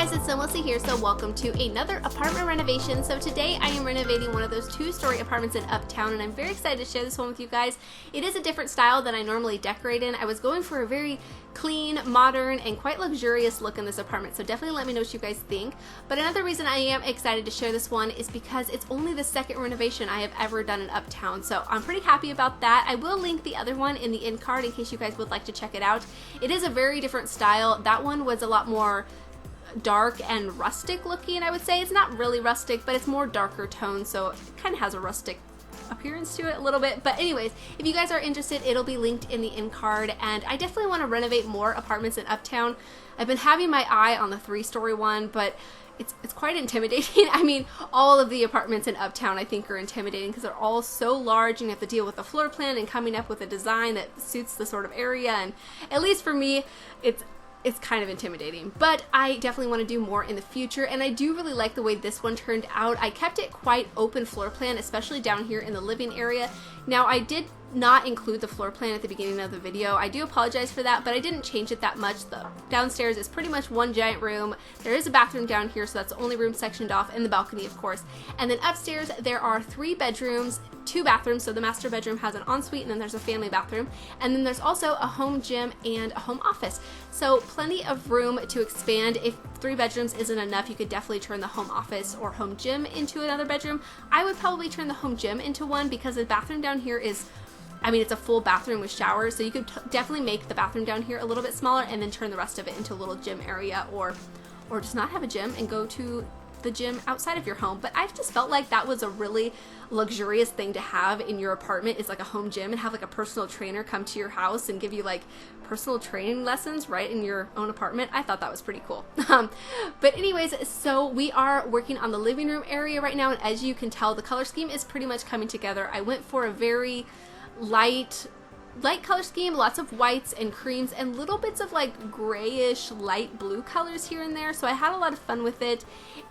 guys, it's SimLicy here, so welcome to another apartment renovation. So today I am renovating one of those two-story apartments in Uptown, and I'm very excited to share this one with you guys. It is a different style than I normally decorate in. I was going for a very clean, modern, and quite luxurious look in this apartment, so definitely let me know what you guys think. But another reason I am excited to share this one is because it's only the second renovation I have ever done in Uptown, so I'm pretty happy about that. I will link the other one in the end card in case you guys would like to check it out. It is a very different style. That one was a lot more dark and rustic looking, I would say. It's not really rustic, but it's more darker tone, so it kind of has a rustic appearance to it a little bit. But anyways, if you guys are interested, it'll be linked in the end card, and I definitely want to renovate more apartments in Uptown. I've been having my eye on the 3-story one, but it's quite intimidating. I mean, all of the apartments in Uptown I think are intimidating because they're all so large and you have to deal with the floor plan and coming up with a design that suits the sort of area, and at least for me, it's kind of intimidating, but I definitely want to do more in the future, and I do really like the way this one turned out. I kept it quite open floor plan, especially down here in the living area. Now, I did not include the floor plan at the beginning of the video. I do apologize for that, but I didn't change it that much. The downstairs is pretty much one giant room. There is a bathroom down here, so that's the only room sectioned off, and the balcony, of course. And then upstairs, there are 3 bedrooms, 2 bathrooms, so the master bedroom has an ensuite, and then there's a family bathroom. And then there's also a home gym and a home office. So plenty of room to expand. If 3 bedrooms isn't enough, you could definitely turn the home office or home gym into another bedroom. I would probably turn the home gym into one because the bathroom down here is, I mean, it's a full bathroom with showers, so you could definitely make the bathroom down here a little bit smaller and then turn the rest of it into a little gym area, or just not have a gym and go to the gym outside of your home. But I've just felt like that was a really luxurious thing to have in your apartment, is like a home gym, and have like a personal trainer come to your house and give you like personal training lessons right in your own apartment. I thought that was pretty cool. But anyways, so we are working on the living room area right now, and as you can tell, the color scheme is pretty much coming together. I went for a very light color scheme, lots of whites and creams and little bits of like grayish light blue colors here and there, so I had a lot of fun with it,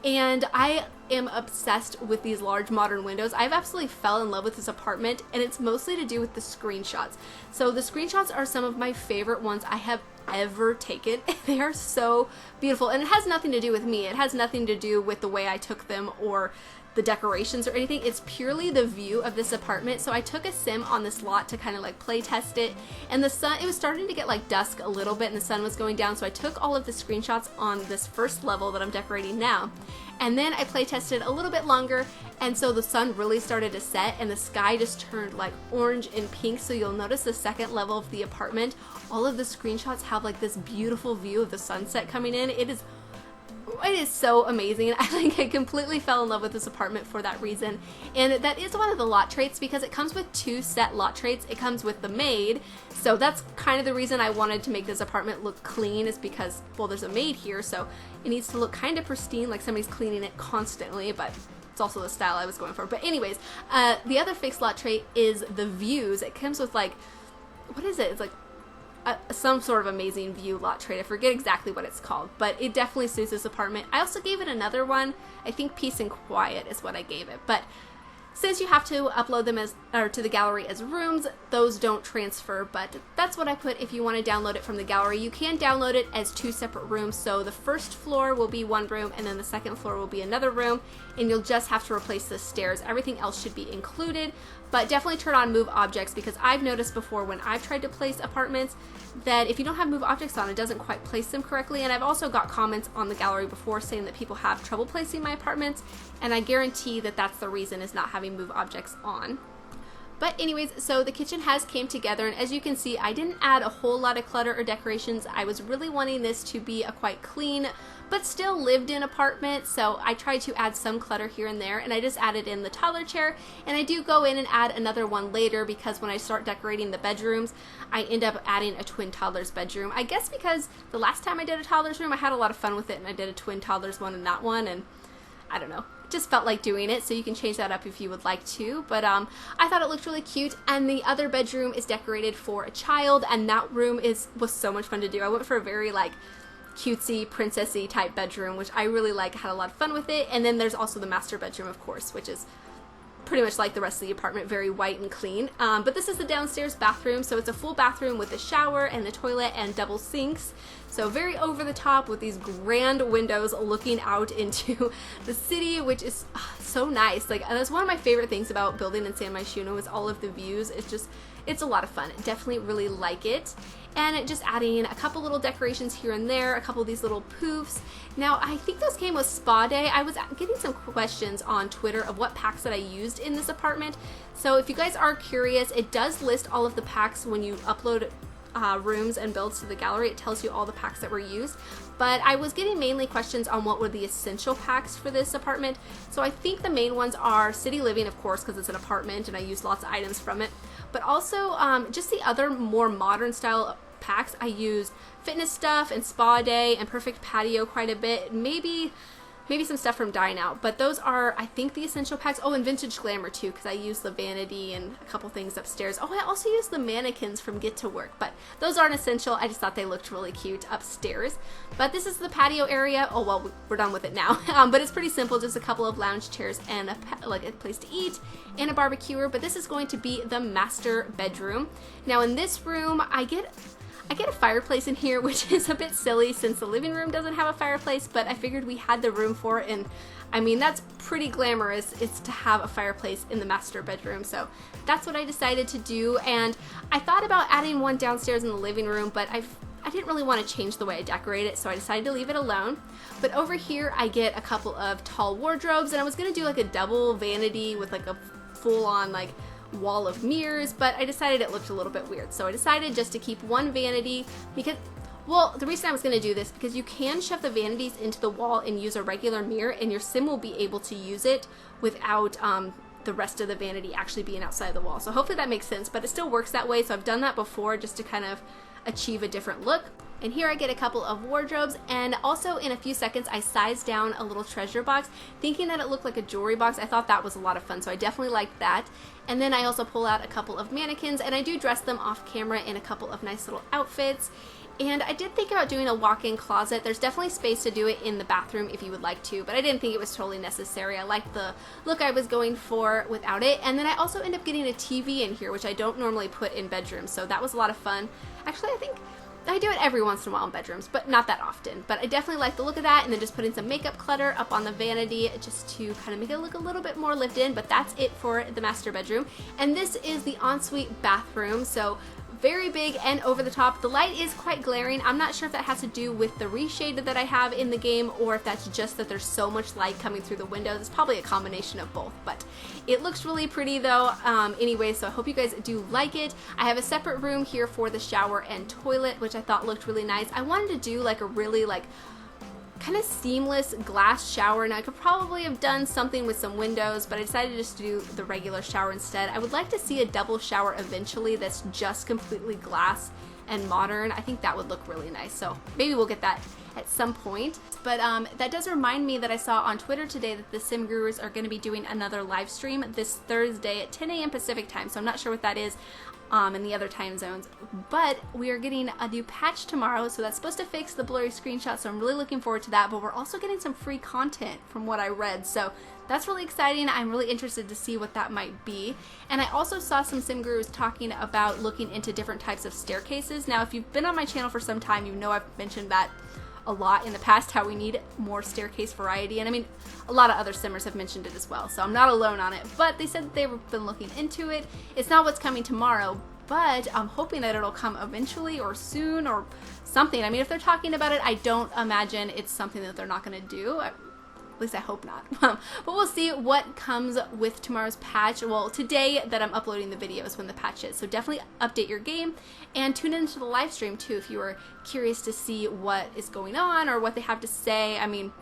and I am obsessed with these large modern windows. I've absolutely fell in love with this apartment, and it's mostly to do with the screenshots. So the screenshots are some of my favorite ones I have ever taken. They are so beautiful, and it has nothing to do with me. It has nothing to do with the way I took them or the decorations or anything. It's purely the view of this apartment. So I took a sim on this lot to kind of like play test it, and the sun, it was starting to get like dusk a little bit and the sun was going down, so I took all of the screenshots on this first level that I'm decorating now, and then I play tested a little bit longer, and so the sun really started to set and the sky just turned like orange and pink. So you'll notice the second level of the apartment, all of the screenshots have like this beautiful view of the sunset coming in. It is so amazing. I completely fell in love with this apartment for that reason, and that is one of the lot traits because it comes with 2 set lot traits. It comes with the maid, so that's kind of the reason I wanted to make this apartment look clean, is because, well, there's a maid here, so it needs to look kind of pristine, like somebody's cleaning it constantly, but it's also the style I was going for. But anyways, the other fixed lot trait is the views. It comes with like, what is it? It's like some sort of amazing view lot trait. I forget exactly what it's called, but it definitely suits this apartment. I also gave it another one. I think peace and quiet is what I gave it, but since you have to upload them as, or to the gallery as rooms, those don't transfer, but that's what I put. If you want to download it from the gallery, you can download it as 2 separate rooms. So the first floor will be one room, and then the second floor will be another room, and you'll just have to replace the stairs. Everything else should be included, but definitely turn on move objects, because I've noticed before when I've tried to place apartments that if you don't have move objects on, it doesn't quite place them correctly. And I've also got comments on the gallery before saying that people have trouble placing my apartments, and I guarantee that that's the reason, is not having move objects on. But anyways, so the kitchen has came together, and as you can see, I didn't add a whole lot of clutter or decorations. I was really wanting this to be a quite clean but still lived in apartment, so I tried to add some clutter here and there, and I just added in the toddler chair, and I do go in and add another one later because when I start decorating the bedrooms, I end up adding a twin toddler's bedroom. I guess because the last time I did a toddler's room, I had a lot of fun with it, and I did a twin toddler's one and that one, and I don't know, just felt like doing it, so you can change that up if you would like to. But I thought it looked really cute, and the other bedroom is decorated for a child, and that room was so much fun to do. I went for a very like cutesy, princessy type bedroom, which I really like. Had a lot of fun with it. And then there's also the master bedroom, of course, which is pretty much like the rest of the apartment, very white and clean. But this is the downstairs bathroom, so it's a full bathroom with a shower and a toilet and double sinks. So very over the top with these grand windows looking out into the city, which is so nice. Like, and that's one of my favorite things about building in San Myshuno is all of the views. It's a lot of fun. Definitely really like it. And just adding a couple little decorations here and there, a couple of these little poofs. Now, I think those came with Spa Day. I was getting some questions on Twitter of what packs that I used in this apartment. So if you guys are curious, it does list all of the packs when you upload rooms and builds to the gallery. It tells you all the packs that were used. But I was getting mainly questions on what were the essential packs for this apartment. So I think the main ones are City Living, of course, because it's an apartment and I used lots of items from it. But also just the other more modern style packs. I used Fitness Stuff and Spa Day and Perfect Patio quite a bit. Maybe some stuff from Dine Out, but those are, I think, the essential packs. Oh, and Vintage Glamour too, because I used the vanity and a couple things upstairs. Oh, I also used the mannequins from Get to Work, but those aren't essential. I just thought they looked really cute upstairs. But this is the patio area. Oh, well, we're done with it now. But it's pretty simple, just a couple of lounge chairs and a place to eat and a barbecuer. But this is going to be the master bedroom. Now in this room, I get a fireplace in here, which is a bit silly since the living room doesn't have a fireplace, but I figured we had the room for it, and I mean, that's pretty glamorous. It's to have a fireplace in the master bedroom, so that's what I decided to do. And I thought about adding one downstairs in the living room, but I didn't really want to change the way I decorate it, so I decided to leave it alone. But over here, I get a couple of tall wardrobes, and I was gonna do like a double vanity with like a full-on like wall of mirrors, but I decided it looked a little bit weird. So I decided just to keep one vanity because, well, the reason I was going to do this because you can shove the vanities into the wall and use a regular mirror, and your sim will be able to use it without the rest of the vanity actually being outside the wall. So hopefully that makes sense, but it still works that way. So I've done that before just to kind of achieve a different look. And here I get a couple of wardrobes, and also in a few seconds I sized down a little treasure box thinking that it looked like a jewelry box. I thought that was a lot of fun, so I definitely liked that. And then I also pull out a couple of mannequins, and I do dress them off camera in a couple of nice little outfits. And I did think about doing a walk-in closet. There's definitely space to do it in the bathroom if you would like to, but I didn't think it was totally necessary. I liked the look I was going for without it. And then I also end up getting a TV in here, which I don't normally put in bedrooms, so that was a lot of fun. Actually, I think I do it every once in a while in bedrooms, but not that often. But I definitely like the look of that, and then just putting some makeup clutter up on the vanity just to kind of make it look a little bit more lived in. But that's it for the master bedroom. And this is the ensuite bathroom, so very big and over the top. The light is quite glaring. I'm not sure if that has to do with the reshade that I have in the game, or if that's just that there's so much light coming through the windows. It's probably a combination of both, but it looks really pretty though. Anyway, so I hope you guys do like it. I have a separate room here for the shower and toilet, which I thought looked really nice. I wanted to do like a really kind of seamless glass shower, and I could probably have done something with some windows, but I decided just to do the regular shower instead. I would like to see a double shower eventually that's just completely glass and modern. I think that would look really nice, so maybe we'll get that at some point. But that does remind me that I saw on Twitter today that the Sim Gurus are going to be doing another live stream this Thursday at 10 a.m. Pacific time, so I'm not sure what that is in the other time zones, but we are getting a new patch tomorrow, so that's supposed to fix the blurry screenshots, so I'm really looking forward to that. But we're also getting some free content from what I read, so that's really exciting. I'm really interested to see what that might be. And I also saw some Sim Gurus talking about looking into different types of staircases. Now, if you've been on my channel for some time, you know I've mentioned that a lot in the past, how we need more staircase variety, and I mean a lot of other simmers have mentioned it as well, so I'm not alone on it. But they said that they've been looking into it. It's not what's coming tomorrow, but I'm hoping that it'll come eventually or soon or something. I mean, if they're talking about it, I don't imagine it's something that they're not going to do. At least I hope not. But we'll see what comes with tomorrow's patch. Well, today that I'm uploading the video is when the patch is. So definitely update your game and tune into the live stream too if you are curious to see what is going on or what they have to say. I mean,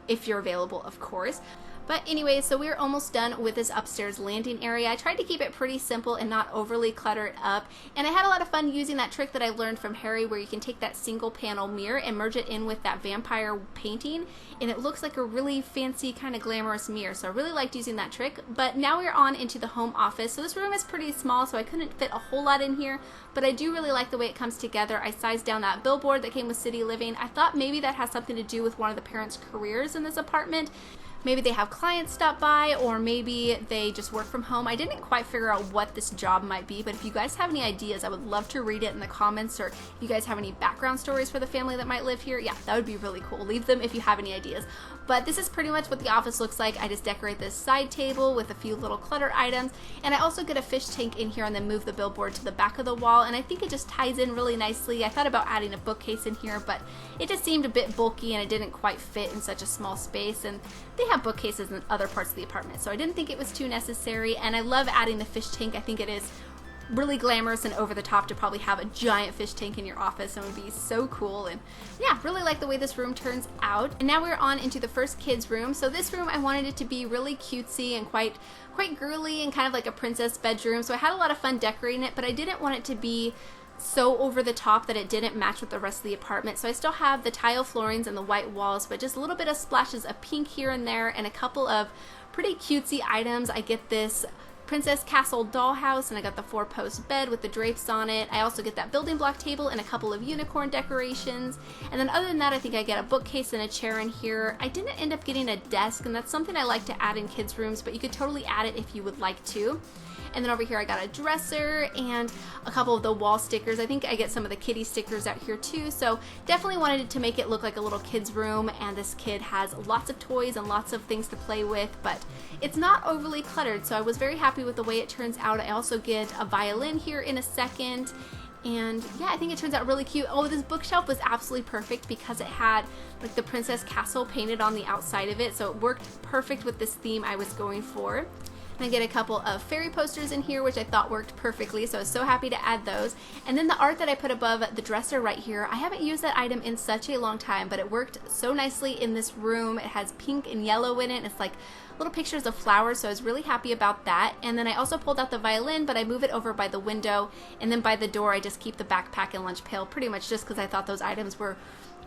if you're available, of course. But anyway, so we're almost done with this upstairs landing area. I tried to keep it pretty simple and not overly cluttered up. And I had a lot of fun using that trick that I learned from Harry, where you can take that single panel mirror and merge it in with that vampire painting, and it looks like a really fancy kind of glamorous mirror. So I really liked using that trick. But now we're on into the home office. So this room is pretty small, so I couldn't fit a whole lot in here, but I do really like the way it comes together. I sized down that billboard that came with City Living. I thought maybe that has something to do with one of the parents' careers in this apartment. maybe they have clients stop by, or maybe they just work from home. I didn't quite figure out what this job might be, but if you guys have any ideas, I would love to read it in the comments, or if you guys have any background stories for the family that might live here, yeah, that would be really cool. Leave them if you have any ideas. But this is pretty much what the office looks like. I just decorate this side table with a few little clutter items, and I also get a fish tank in here and then move the billboard to the back of the wall, and I think it just ties in really nicely. I thought about adding a bookcase in here, but it just seemed a bit bulky and it didn't quite fit in such a small space, and they have bookcases in other parts of the apartment, so I didn't think it was too necessary. And I love adding the fish tank. I think it is really glamorous and over the top to probably have a giant fish tank in your office, and it would be so cool. And yeah, really like the way this room turns out. And now we're on into the first kids room. So this room, I wanted it to be really cutesy and quite girly and kind of like a princess bedroom, so I had a lot of fun decorating it, but I didn't want it to be so over the top that it didn't match with the rest of the apartment. So I still have the tile floorings and the white walls, but just a little bit of splashes of pink here and there, and a couple of pretty cutesy items. I get this Princess Castle dollhouse, and I got the 4-post bed with the drapes on it. I also get that building block table and a couple of unicorn decorations. And then other than that, I think I get a bookcase and a chair in here. I didn't end up getting a desk, and that's something I like to add in kids' rooms, but you could totally add it if you would like to. And then over here I got a dresser and a couple of the wall stickers. I think I get some of the kitty stickers out here too, so definitely wanted to make it look like a little kid's room. And this kid has lots of toys and lots of things to play with, but it's not overly cluttered, so I was very happy with the way it turns out. I also get a violin here in a second, and yeah, I think it turns out really cute. Oh, this bookshelf was absolutely perfect because it had like the Princess Castle painted on the outside of it, so it worked perfect with this theme I was going for. And I get a couple of fairy posters in here, which I thought worked perfectly, so I was so happy to add those. And then the art that I put above the dresser right here, I haven't used that item in such a long time, but it worked so nicely in this room. It has pink and yellow in it, and it's like little pictures of flowers, so I was really happy about that. And then I also pulled out the violin, but I move it over by the window, and then by the door I just keep the backpack and lunch pail, pretty much just because I thought those items were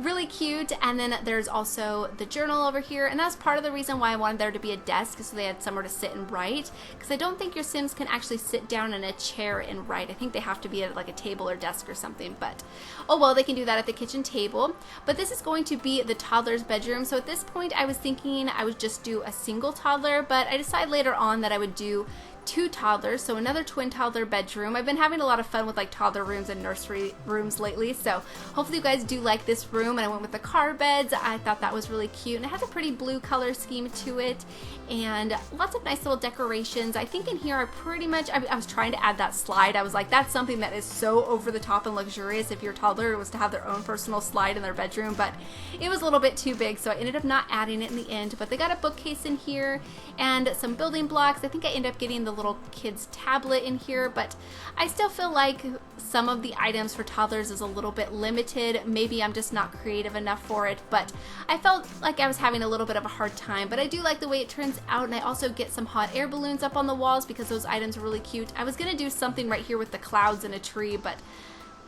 really cute. And then there's also the journal over here, and that's part of the reason why I wanted there to be a desk, so they had somewhere to sit and write, because I don't think your Sims can actually sit down in a chair and write. I think they have to be at like a table or desk or something, but oh well, they can do that at the kitchen table. But this is going to be the toddler's bedroom, so at this point I was thinking I would just do a single toddler, but I decided later on that I would do 2 toddlers, so another twin toddler bedroom. I've been having a lot of fun with like toddler rooms and nursery rooms lately, so hopefully you guys do like this room. And I went with the car beds. I thought that was really cute, and it has a pretty blue color scheme to it, and lots of nice little decorations. I think in here I was trying to add that slide. I was like, that's something that is so over the top and luxurious if your toddler was to have their own personal slide in their bedroom, but it was a little bit too big, so I ended up not adding it in the end. But they got a bookcase in here and some building blocks. I think I ended up getting the little kid's tablet in here, but I still feel like some of the items for toddlers is a little bit limited. Maybe I'm just not creative enough for it, but I felt like I was having a little bit of a hard time. But I do like the way it turns out, and I also get some hot air balloons up on the walls because those items are really cute. I was gonna do something right here with the clouds and a tree, but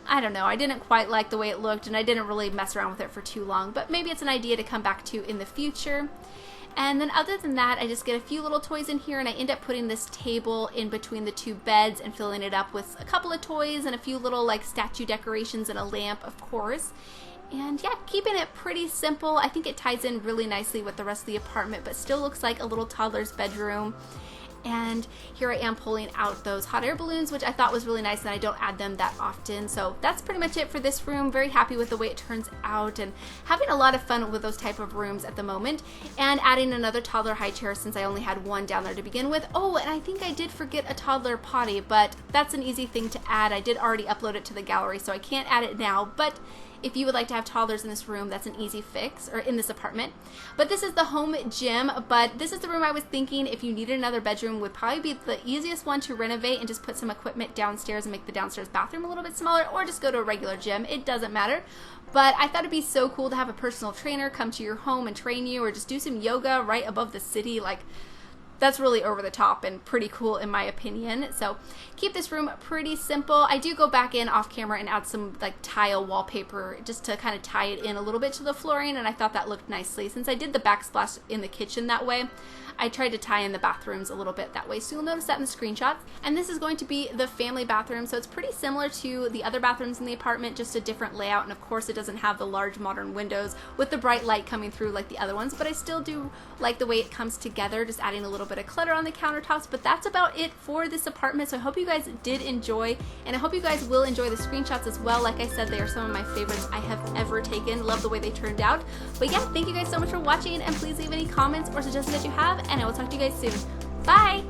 I don't know, I didn't quite like the way it looked, and I didn't really mess around with it for too long, but maybe it's an idea to come back to in the future. And then other than that, I just get a few little toys in here, and I end up putting this table in between the 2 beds and filling it up with a couple of toys and a few little like statue decorations and a lamp, of course. And yeah, keeping it pretty simple. I think it ties in really nicely with the rest of the apartment, but still looks like a little toddler's bedroom. And here I am pulling out those hot air balloons, which I thought was really nice, and I don't add them that often. So that's pretty much it for this room. Very happy with the way it turns out, and having a lot of fun with those type of rooms at the moment. And adding another toddler high chair since I only had one down there to begin with. Oh, and I think I did forget a toddler potty, but that's an easy thing to add. I did already upload it to the gallery, so I can't add it now, but if you would like to have toddlers in this room, that's an easy fix, or in this apartment. But this is the home gym, but this is the room I was thinking if you needed another bedroom would probably be the easiest one to renovate and just put some equipment downstairs and make the downstairs bathroom a little bit smaller, or just go to a regular gym. It doesn't matter. But I thought it'd be so cool to have a personal trainer come to your home and train you, or just do some yoga right above the city. Like, that's really over the top and pretty cool in my opinion. So keep this room pretty simple. I do go back in off camera and add some like tile wallpaper just to kind of tie it in a little bit to the flooring, and I thought that looked nicely. Since I did the backsplash in the kitchen that way, I tried to tie in the bathrooms a little bit that way. So you'll notice that in the screenshots. And this is going to be the family bathroom. So it's pretty similar to the other bathrooms in the apartment, just a different layout. And of course it doesn't have the large modern windows with the bright light coming through like the other ones, but I still do like the way it comes together, just adding a little bit of clutter on the countertops. But that's about it for this apartment. So I hope you guys did enjoy, and I hope you guys will enjoy the screenshots as well. Like I said, they are some of my favorites I have ever taken. Love the way they turned out. But yeah, thank you guys so much for watching, and please leave any comments or suggestions that you have, and I will talk to you guys soon. Bye!